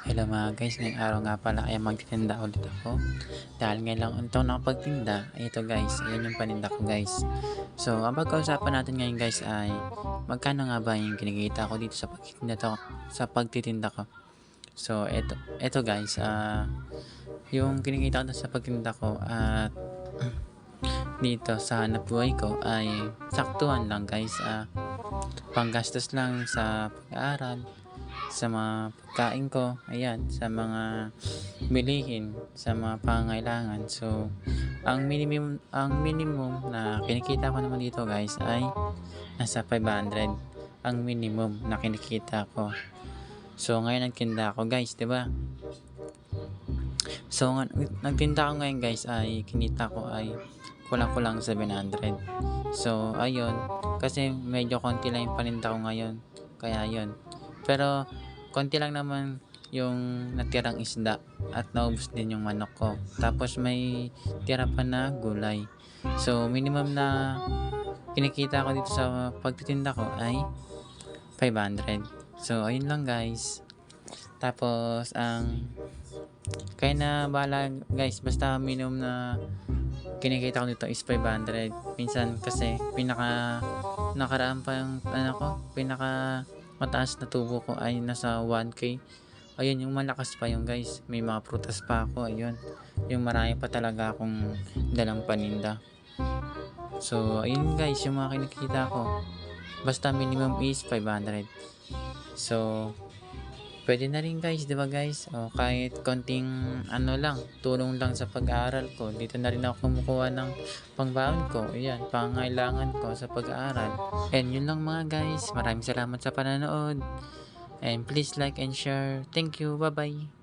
Hello mga guys, ngayong araw nga pala ay magtitinda ulit ako. Dahil ngayon lang ulit ako nakapagtinda. Ito guys, ayan yung paninda ko guys. So, ang pagkausapan natin ngayon guys ay magkano nga ba yung kinikita ko dito sa pagtitinda ko. So, ito guys, yung kinikita ko sa pagtitinda ko at dito sa hanap buhay ko ay saktuhan lang guys. Panggastos lang sa pag-aaral, sa mga pagkain ko, ayan, sa mga bilihin, sa mga pangangailangan. So, ang minimum na kinikita ko naman dito guys ay nasa 500. Ang minimum na kinikita ko. So, ngayon nagtinda ako guys, 'di ba? So, nagtinda ako ngayon guys ay kinita ko ay kulang-kulang 700. So, ayun, kasi medyo konti lang yung paninda ko ngayon. Kaya yun. Pero konti lang naman yung natirang isda at naubos din yung manok ko. Tapos may tira pa na gulay. So, minimum na kinikita ko dito sa pagtitinda ko ay 500. So, ayun lang guys. Tapos, kaya na bahala guys. Basta minimum na kinikita ko dito is 500. Minsan kasi nakaraan pa yung pinaka mataas na tubo ko ay nasa 1k. Ayun yung malakas pa yung guys. May mga prutas pa ako, ayun. Yung marami pa talaga akong dalang paninda. So, ayun guys, yung mga kinikita ko. Basta minimum is 500. So, pwede na rin guys, 'di ba guys? O kahit konting lang, tulong lang sa pag-aaral ko. Dito na rin ako kumukuha ng pangbaon ko. Ayan, pangangailangan ko sa pag-aaral. And yun lang mga guys. Maraming salamat sa panonood. And please like and share. Thank you. Bye-bye.